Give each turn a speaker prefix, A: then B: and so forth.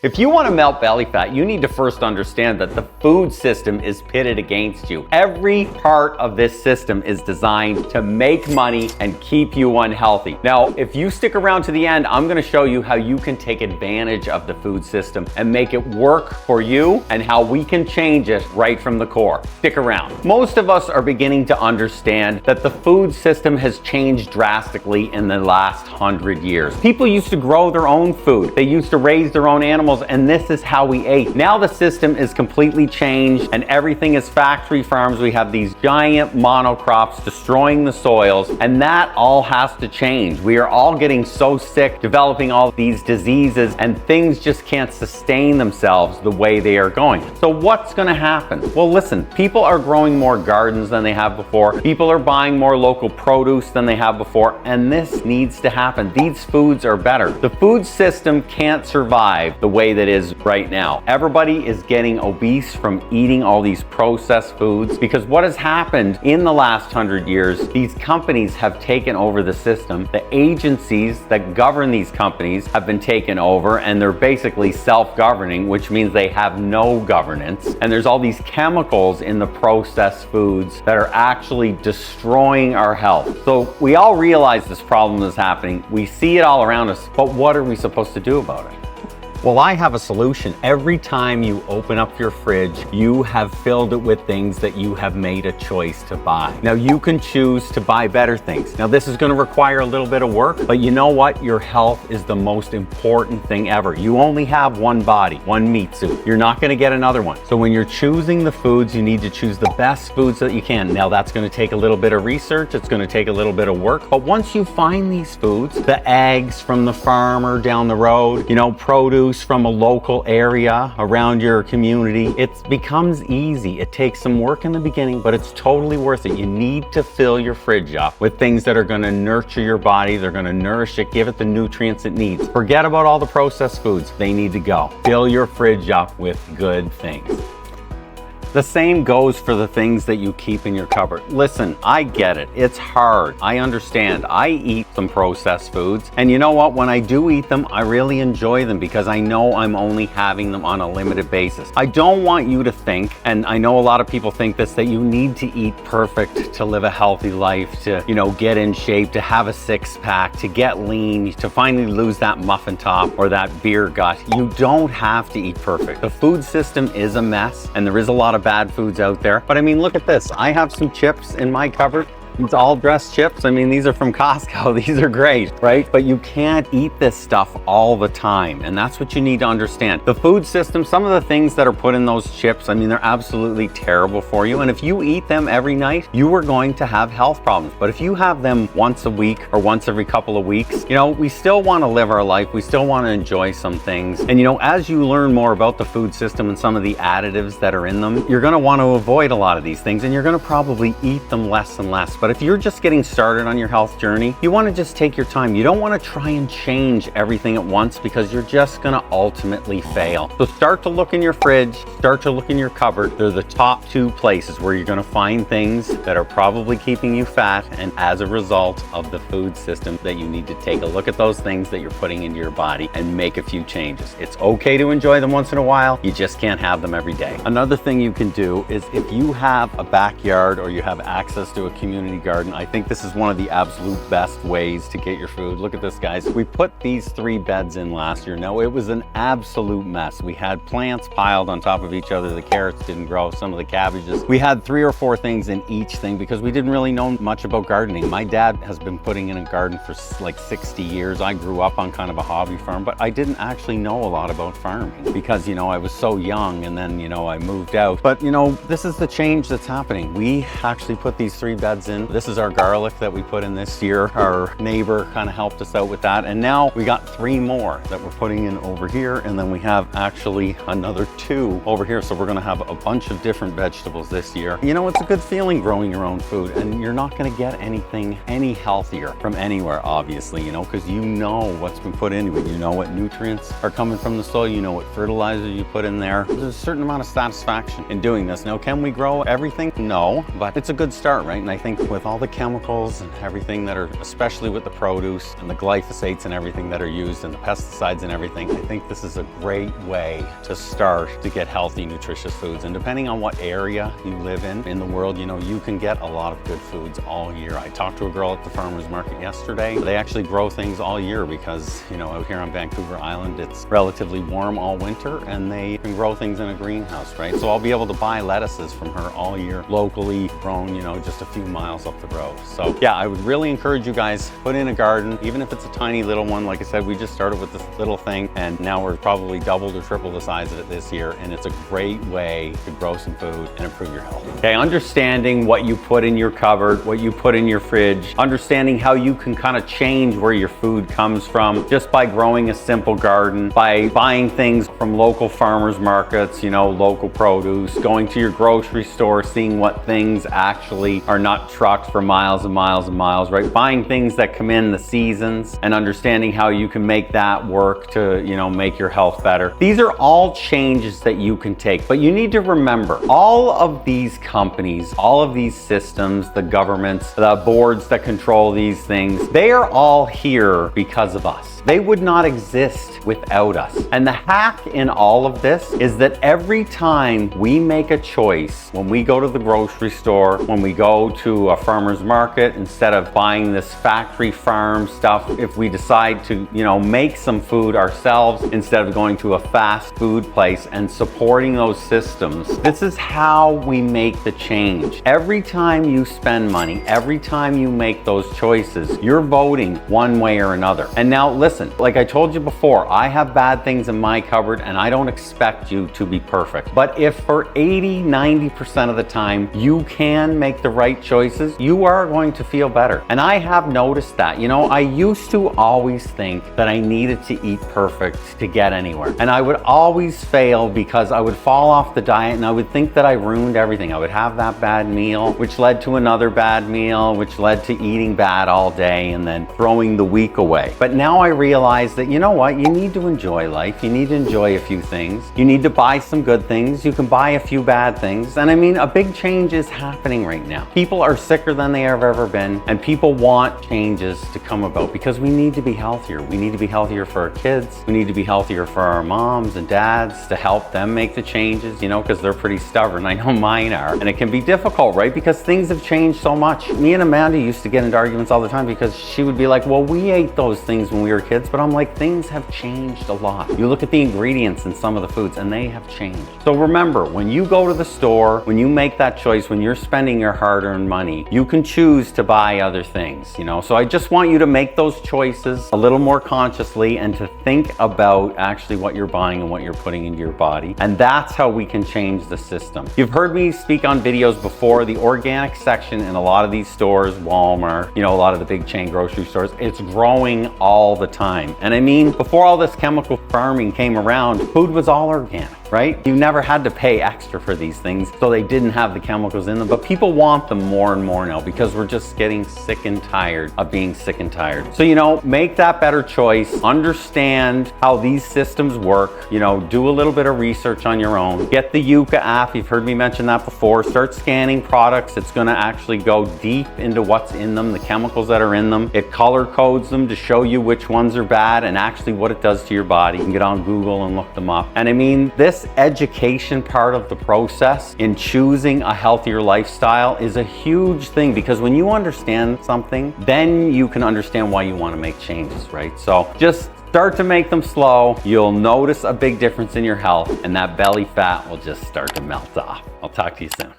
A: If you want to melt belly fat, you need to first understand that the food system is pitted against you. Every part of this system is designed to make money and keep you unhealthy. Now, if you stick around to the end, I'm going to show you how you can take advantage of the food system and make it work for you and how we can change it right from the core. Stick around. Most of us are beginning to understand that the food system has changed drastically in the last 100 years. People used to grow their own food. They used to raise their own animals, and this is how we ate. Now the system is completely changed and everything is factory farms. We have these giant monocrops destroying the soils, and that all has to change. We are all getting so sick, developing all these diseases, and things just can't sustain themselves the way they are going. So what's going to happen? Well, listen, people are growing more gardens than they have before. People are buying more local produce than they have before, and this needs to happen. These foods are better. The food system can't survive the way that is right now. Everybody is getting obese from eating all these processed foods because what has happened in the last 100 years, these companies have taken over the system. The agencies that govern these companies have been taken over, and they're basically self-governing, which means they have no governance. And there's all these chemicals in the processed foods that are actually destroying our health. So we all realize this problem is happening. We see it all around us, but what are we supposed to do about it? Well, I have a solution. Every time you open up your fridge, you have filled it with things that you have made a choice to buy. Now, you can choose to buy better things. Now, this is going to require a little bit of work, but you know what? Your health is the most important thing ever. You only have one body, one meat suit. You're not going to get another one. So when you're choosing the foods, you need to choose the best foods that you can. Now, that's going to take a little bit of research. It's going to take a little bit of work. But once you find these foods, the eggs from the farmer down the road, produce from a local area around your community, it becomes easy. It takes some work in the beginning, but it's totally worth it. You need to fill your fridge up with things that are going to nurture your body. They're going to nourish it, give it the nutrients it needs. Forget about all the processed foods. They need to go. Fill your fridge up with good things. The same goes for the things that you keep in your cupboard. Listen, I get it. It's hard. I understand. I eat some processed foods. And you know what? When I do eat them, I really enjoy them because I know I'm only having them on a limited basis. I don't want you to think, and I know a lot of people think this, that you need to eat perfect to live a healthy life, to, get in shape, to have a six-pack, to get lean, to finally lose that muffin top or that beer gut. You don't have to eat perfect. The food system is a mess, and there is a lot of bad foods out there. But I mean, look at this. I have some chips in my cupboard. It's all dressed chips. I mean, these are from Costco. These are great, right? But you can't eat this stuff all the time. And that's what you need to understand. The food system, some of the things that are put in those chips, I mean, they're absolutely terrible for you. And if you eat them every night, you are going to have health problems. But if you have them once a week or once every couple of weeks, we still want to live our life. We still want to enjoy some things. And as you learn more about the food system and some of the additives that are in them, you're going to want to avoid a lot of these things, and you're going to probably eat them less and less. But if you're just getting started on your health journey, you want to just take your time. You don't want to try and change everything at once because you're just going to ultimately fail. So start to look in your fridge, start to look in your cupboard. They're the top two places where you're going to find things that are probably keeping you fat, and as a result of the food system, that you need to take a look at those things that you're putting into your body and make a few changes. It's okay to enjoy them once in a while. You just can't have them every day. Another thing you can do is, if you have a backyard or you have access to a community garden, I think this is one of the absolute best ways to get your food. Look at this, guys. We put these 3 beds in last year. Now, it was an absolute mess. We had plants piled on top of each other. The carrots didn't grow, some of the cabbages. We had 3 or 4 things in each thing because we didn't really know much about gardening. My dad has been putting in a garden for like 60 years. I grew up on kind of a hobby farm, but I didn't actually know a lot about farming because, I was so young, and then, I moved out. But, this is the change that's happening. We actually put these 3 beds in. This is our garlic that we put in this year. Our neighbor kind of helped us out with that. And now we got 3 more that we're putting in over here. And then we have actually another 2 over here. So we're going to have a bunch of different vegetables this year. It's a good feeling growing your own food, and you're not going to get anything any healthier from anywhere, obviously, because you know what's been put into it. You know what nutrients are coming from the soil. You know what fertilizer you put in there. There's a certain amount of satisfaction in doing this. Now, can we grow everything? No, but it's a good start, right? And I think with with all the chemicals and everything that are, especially with the produce and the glyphosates and everything that are used and the pesticides and everything, I think this is a great way to start to get healthy, nutritious foods. And depending on what area you live in the world, you know, you can get a lot of good foods all year. I talked to a girl at the farmer's market yesterday. They actually grow things all year because, you know, out here on Vancouver Island, it's relatively warm all winter and they can grow things in a greenhouse, right? So I'll be able to buy lettuces from her all year, locally grown, you know, just a few miles up the road. So yeah, I would really encourage you guys, put in a garden, even if it's a tiny little one. Like I said, we just started with this little thing and now we're probably doubled or triple the size of it this year. And it's a great way to grow some food and improve your health. Okay, understanding what you put in your cupboard, what you put in your fridge, understanding how you can kind of change where your food comes from just by growing a simple garden, by buying things from local farmers markets, you know, local produce, going to your grocery store, seeing what things actually are not trucked for miles and miles and miles, right? Buying things that come in the seasons and understanding how you can make that work to, you know, make your health better. These are all changes that you can take, but you need to remember all of these companies, all of these systems, the governments, the boards that control these things, they are all here because of us. They would not exist without us. And the hack in all of this is that every time we make a choice, when we go to the grocery store, when we go to a farmer's market, instead of buying this factory farm stuff, if we decide to, you know, make some food ourselves instead of going to a fast food place and supporting those systems, this is how we make the change. Every time you spend money, every time you make those choices, you're voting one way or another. And now listen, like I told you before, I have bad things in my cupboard and I don't expect you to be perfect. But if for 80–90% of the time you can make the right choices, you are going to feel better. And I have noticed that. You know, I used to always think that I needed to eat perfect to get anywhere. And I would always fail because I would fall off the diet and I would think that I ruined everything. I would have that bad meal, which led to another bad meal, which led to eating bad all day and then throwing the week away. But now I realize that, you know what, you need to enjoy life. You need to enjoy a few things. You need to buy some good things. You can buy a few bad things. And I mean, a big change is happening right now. People are sicker than they have ever been, and people want changes to come about because we need to be healthier. We need to be healthier for our kids. We need to be healthier for our moms and dads to help them make the changes, you know, because they're pretty stubborn. I know mine are. And it can be difficult, right? Because things have changed so much. Me and Amanda used to get into arguments all the time because she would be like, well, we ate those things when we were kids, but I'm like, things have changed a lot. You look at the ingredients in some of the foods and they have changed. So remember, when you go to the store, when you make that choice, when you're spending your hard-earned money, you can choose to buy other things, you know? So I just want you to make those choices a little more consciously and to think about actually what you're buying and what you're putting into your body. And that's how we can change the system. You've heard me speak on videos before. The organic section in a lot of these stores, Walmart, you know, a lot of the big chain grocery stores, it's growing all the time. And I mean, before all this chemical farming came around, food was all organic, right? You never had to pay extra for these things, so they didn't have the chemicals in them. But people want them more and more now because we're just getting sick and tired of being sick and tired. So, you know, make that better choice. Understand how these systems work. You know, do a little bit of research on your own. Get the Yuka app. You've heard me mention that before. Start scanning products. It's going to actually go deep into what's in them, the chemicals that are in them. It color codes them to show you which ones are bad and actually what it does to your body. You can get on Google and look them up. And I mean, this education part of the process in choosing a healthier lifestyle is a huge thing, because when you understand something, then you can understand why you want to make changes, right? So just start to make them slow. You'll notice a big difference in your health, and that belly fat will just start to melt off. I'll talk to you soon.